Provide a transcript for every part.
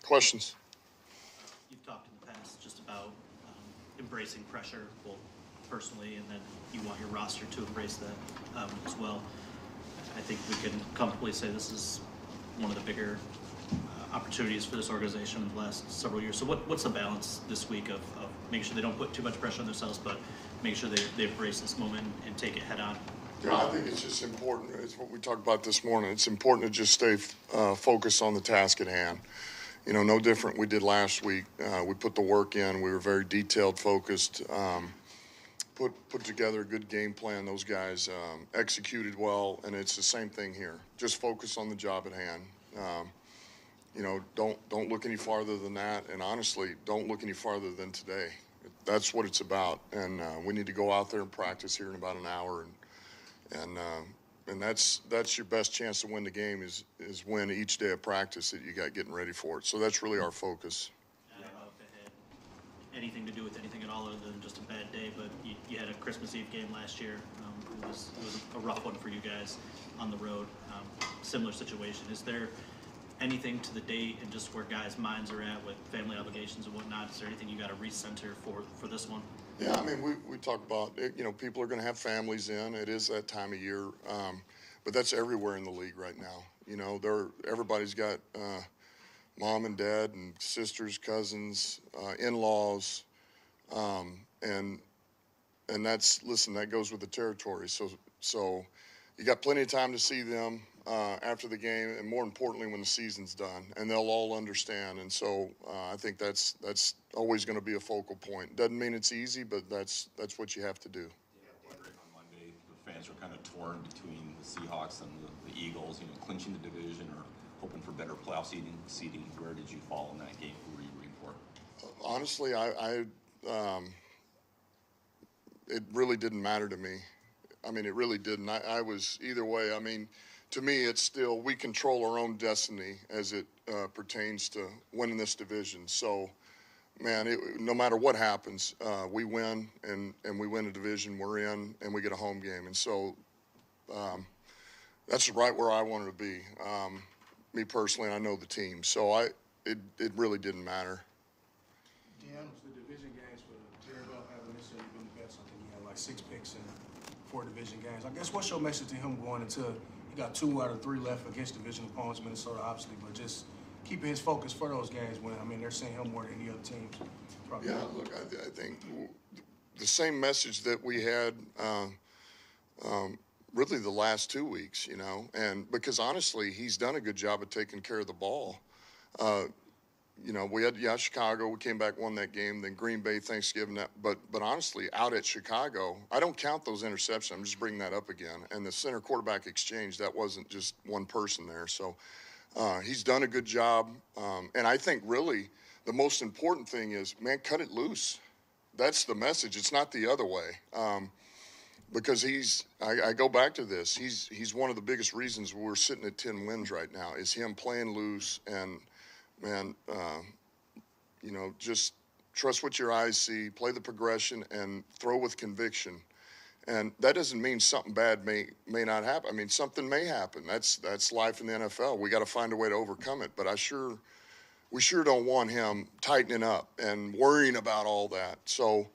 Questions? You've talked in the past just about embracing pressure, both personally, and then you want your roster to embrace that as well. I think we can comfortably say this is one of the bigger opportunities for this organization in the last several years. So what's the balance this week of making sure they don't put too much pressure on themselves, but making sure they embrace this moment and take it head on? Yeah, I think it's just important. It's what we talked about this morning. It's important to just stay focused on the task at hand. You know, no different we did last week. We put the work in. We were very detailed, focused, put together a good game plan. Those guys executed well, and it's the same thing here. Just focus on the job at hand. You know, don't look any farther than that, and honestly, don't look any farther than today. That's what it's about, and we need to go out there and practice here in about an hour, and that's your best chance to win the game is win each day of practice that you got getting ready for it. So that's really our focus. I don't know if it had anything to do with anything at all other than just a bad day, but you had a Christmas Eve game last year. It was a rough one for you guys on the road. Similar situation. Is there anything to the date and just where guys' minds are at with family obligations and whatnot? Is there anything you got to recenter for this one? Yeah, I mean, we talk about it, you know, people are going to have families in. It is that time of year, but that's everywhere in the league right now. You know, everybody's got mom and dad and sisters, cousins, in-laws, and listen, that goes with the territory. So you got plenty of time to see them after the game, and more importantly, when the season's done, and they'll all understand. And so I think that's always going to be a focal point. Doesn't mean it's easy, but that's what you have to do. On Monday, the fans were kind of torn between the Seahawks and the Eagles, you know, clinching the division or hoping for better playoff seeding. Where did you fall in that game? Who were you rooting for? Honestly, it really didn't matter to me. I mean, it really didn't. I was either way. I mean, to me, it's still, we control our own destiny as it pertains to winning this division. So, man, no matter what happens, we win, and we win a division we're in, and we get a home game. And so that's right where I wanted to be. Me personally, I know the team. So it really didn't matter. Dan, was the division games for JARED GOFF having necessarily been the best? I think he had like 6 picks in 4 division games. I guess what's your message to him going into, he got 2 out of 3 left against division opponents, Minnesota obviously, but just keeping his focus for those games when, I mean, they're seeing him more than any other teams. Probably. Yeah, look, I think the same message that we had really the last 2 weeks, you know, and because honestly, he's done a good job of taking care of the ball. You know, we had Chicago. We came back, won that game. Then Green Bay, Thanksgiving. But honestly, out at Chicago, I don't count those interceptions. I'm just bringing that up again. And the center quarterback exchange, that wasn't just one person there. So he's done a good job. And I think really the most important thing is, man, cut it loose. That's the message. It's not the other way. Because I go back to this. He's one of the biggest reasons we're sitting at 10 wins right now is him playing loose and. Man, you know, just trust what your eyes see, play the progression, and throw with conviction. And that doesn't mean something bad may not happen. I mean, something may happen. That's life in the NFL. We got to find a way to overcome it. But we sure don't want him tightening up and worrying about all that. So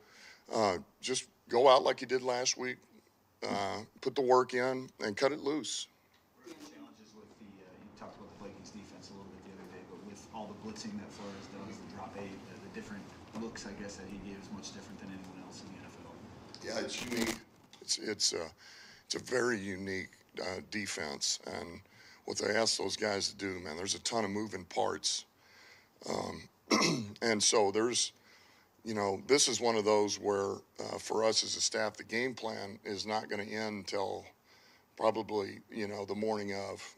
just go out like you did last week, put the work in, and cut it loose. Challenges with the you talked about the Vikings defense a little bit the other day, but with all the blitzing that Flores does, the drop 8, the different looks, I guess, that he gives, much different than anyone else in the NFL. Yeah, it's unique. It's a very unique defense, and what they ask those guys to do, man, there's a ton of moving parts, and so there's, you know, this is one of those where for us as a staff, the game plan is not going to end until probably, you know, the morning of.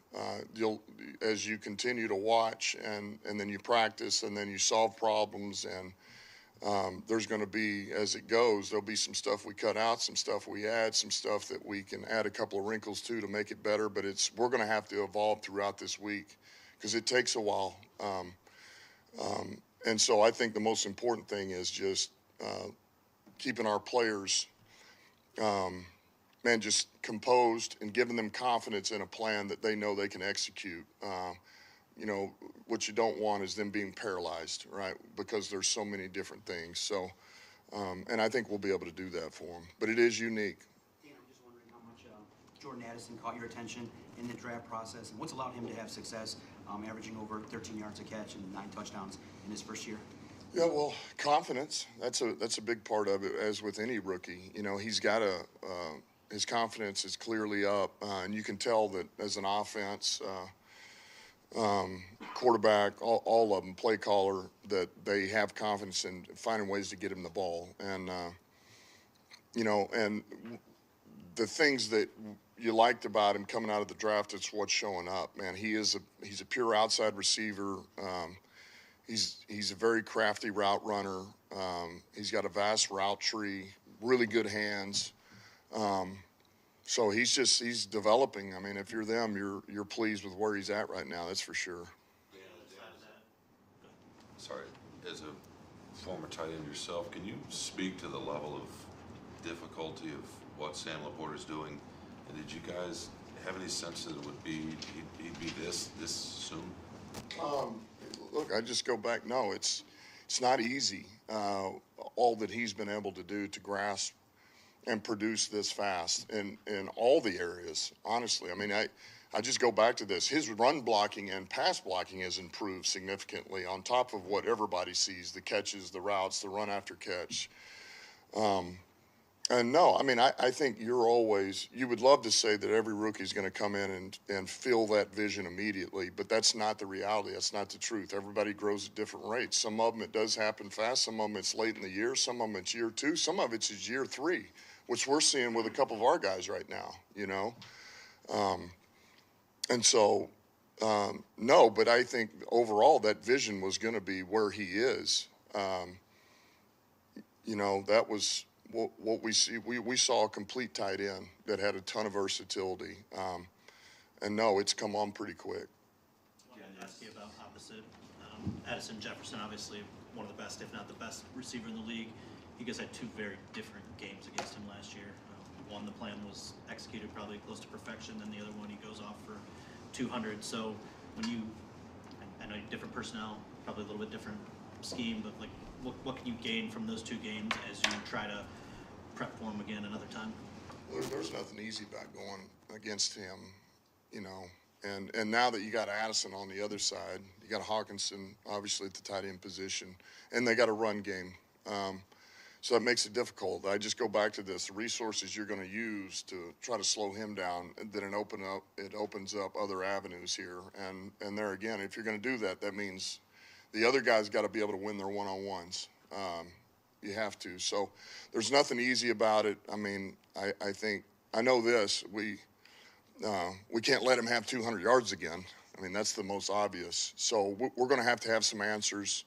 As you continue to watch and then you practice and then you solve problems, and there's going to be, as it goes, there'll be some stuff we cut out, some stuff we add, some stuff that we can add a couple of wrinkles to make it better. But we're going to have to evolve throughout this week because it takes a while. And so I think the most important thing is just keeping our players man, just composed and giving them confidence in a plan that they know they can execute. you know, what you don't want is them being paralyzed, right? Because there's so many different things. So, and I think we'll be able to do that for him. But it is unique. Dan, I'm just wondering how much Jordan Addison caught your attention in the draft process, and what's allowed him to have success, averaging over 13 yards a catch and 9 touchdowns in his first year? Yeah, well, confidence, that's a big part of it, as with any rookie. You know, he's got his confidence is clearly up, and you can tell that as an offense, quarterback, all of them, play caller, that they have confidence in finding ways to get him the ball. And, you know, and the things that you liked about him coming out of the draft, it's what's showing up, man. He's a pure outside receiver. He's a very crafty route runner. He's got a vast route tree, really good hands. So he's developing. I mean, if you're them, you're pleased with where he's at right now. That's for sure. Sorry, as a former tight end yourself, can you speak to the level of difficulty of what Sam Laporta's doing? And did you guys have any sense that it would be he'd be this soon? Look, I just go back. No, it's not easy. All that he's been able to do to grasp and produce this fast in all the areas. Honestly, I mean, I just go back to this. His run blocking and pass blocking has improved significantly on top of what everybody sees: the catches, the routes, the run after catch. And no, I mean, I think you would love to say that every rookie is going to come in and feel that vision immediately, but that's not the reality. That's not the truth. Everybody grows at different rates. Some of them it does happen fast. Some of them it's late in the year. Some of them it's year 2. Some of it's year 3, which we're seeing with a couple of our guys right now, you know. And so, no, but I think overall that vision was going to be where he is. You know, that was what we see. We saw a complete tight end that had a ton of versatility. And no, it's come on pretty quick. I wanted to ask you about opposite. Addison Jefferson, obviously one of the best, if not the best receiver in the league. You guys had 2 very different games against him last year. One, the plan was executed probably close to perfection, then the other one he goes off for 200. So when I know different personnel, probably a little bit different scheme, but like what can you gain from those 2 games as you try to prep for him again another time? There's nothing easy about going against him, you know. And now that you got Addison on the other side, you got Hawkinson obviously at the tight end position, and they got a run game. So that makes it difficult. I just go back to this: the resources you're going to use to try to slow him down, then it opens up other avenues here. And there again, if you're going to do that, that means the other guys got to be able to win their one-on-ones. You have to. So there's nothing easy about it. I mean, I think I know this. We can't let him have 200 yards again. I mean, that's the most obvious. So we're going to have some answers.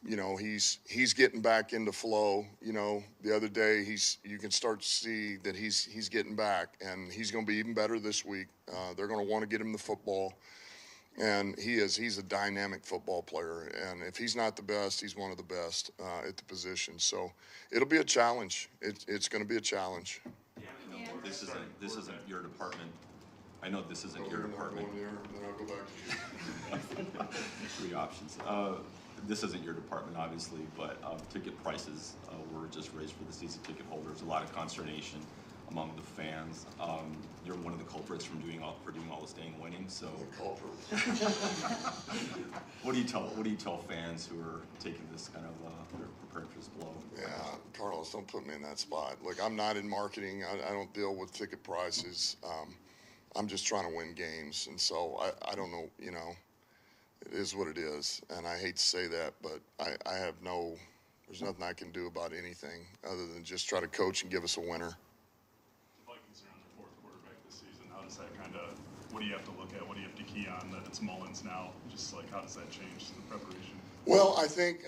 You know, he's getting back into flow. You know, the other day you can start to see that he's getting back, and he's going to be even better this week. They're going to want to get him the football, and he's a dynamic football player. And if he's not the best, he's one of the best at the position. So it'll be a challenge. It's going to be a challenge. Yeah, I know this isn't your department. I know this isn't your department. Then I'll go back to you. 3 options. This isn't your department, obviously, but ticket prices were just raised for the season ticket holders. A lot of consternation among the fans. You're one of the culprits for doing all the staying winning. So, what do you tell fans who are taking this kind of they're preparing for this blow? Yeah, Carlos, don't put me in that spot. Look, I'm not in marketing. I don't deal with ticket prices. I'm just trying to win games, and so I don't know. You know, it is what it is, and I hate to say that, but I have there's nothing I can do about anything other than just try to coach and give us a winner. The Vikings are on their 4th quarterback this season. How does that what do you have to look at? What do you have to key on that it's Mullins now? Just like, how does that change the preparation? Well, I think,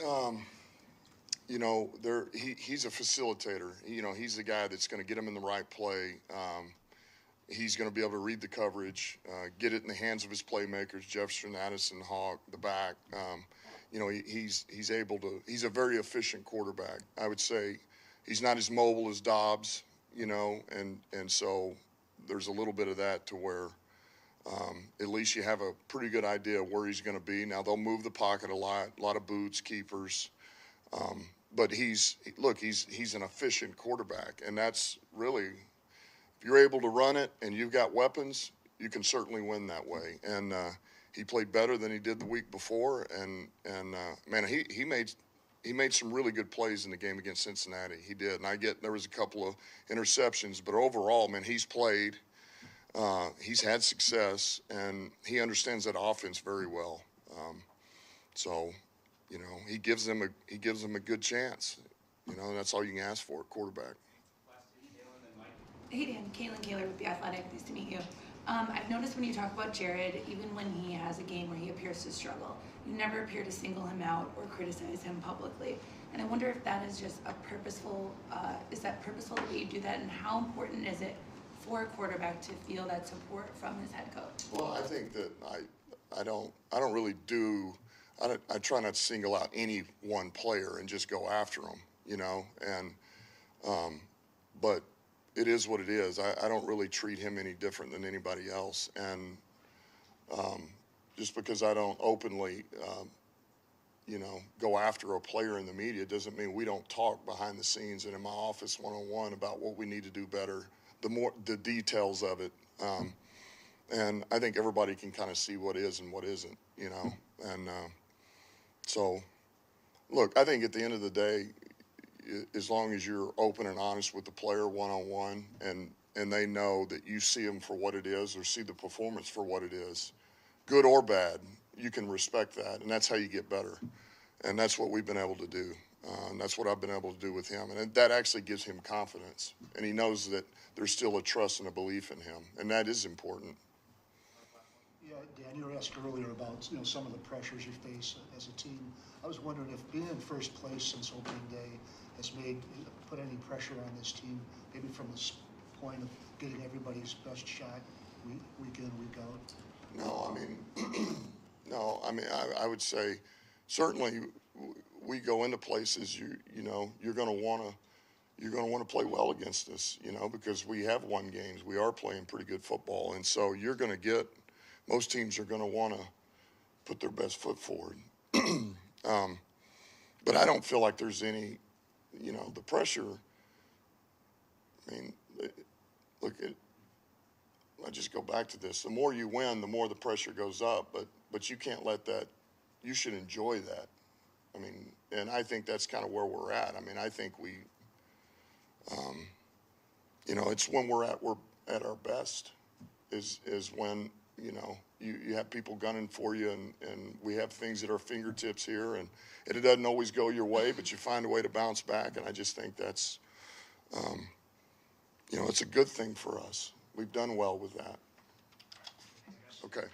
you know, he's a facilitator. You know, he's the guy that's going to get him in the right play. He's going to be able to read the coverage, get it in the hands of his playmakers, Jefferson, Addison, Hawk, the back. You know, he's able to. He's a very efficient quarterback. I would say he's not as mobile as Dobbs. You know, and so there's a little bit of that to where At least you have a pretty good idea of where he's going to be. Now they'll move the pocket a lot of boots, keepers. But he's an efficient quarterback, and that's really, if you're able to run it and you've got weapons, you can certainly win that way. And he played better than he did the week before, and man, he made some really good plays in the game against Cincinnati. He did, and there was a couple of interceptions, but overall, man, he's played. He's had success, and he understands that offense very well. So, you know, he gives them a good chance. You know, and that's all you can ask for at quarterback. Hey Dan, Caitlin Kaler with The Athletic. Nice to meet you. I've noticed when you talk about Jared, even when he has a game where he appears to struggle, you never appear to single him out or criticize him publicly. And I wonder if that is just a purposeful, is that purposeful the way you do that, and how important is it for a quarterback to feel that support from his head coach? Well, I think that I don't really do. I try not to single out any one player and just go after them, you know. And but it is what it is. I don't really treat him any different than anybody else. And just because I don't openly, you know, go after a player in the media doesn't mean we don't talk behind the scenes and in my office one-on-one about what we need to do better. The details of it, and I think everybody can kind of see what is and what isn't, you know. And so, look, I think at the end of the day, as long as you're open and honest with the player one-on-one, and they know that you see them for what it is or see the performance for what it is, good or bad, you can respect that, and that's how you get better. And that's what we've been able to do. And that's what I've been able to do with him. And that actually gives him confidence. And he knows that there's still a trust and a belief in him. And that is important. Yeah, Dan, you were asked earlier about, you know, some of the pressures you face as a team. I was wondering if being in first place since opening day has put any pressure on this team, maybe from the point of getting everybody's best shot week in, week out? No, I mean, I would say certainly we go into places you know you're going to want to play well against us, you know, because we have won games. We are playing pretty good football, and so you're going to get, most teams are going to want to put their best foot forward. But I don't feel like there's any, you know, the pressure. I mean, look, I just go back to this. The more you win, the more the pressure goes up. But you can't let that. You should enjoy that. I mean, and I think that's kind of where we're at. I mean, I think we, you know, it's when we're at our best is when, you know, you have people gunning for you, and we have things at our fingertips here, and it doesn't always go your way, but you find a way to bounce back. And I just think that's, you know, it's a good thing for us. We've done well with that. Okay.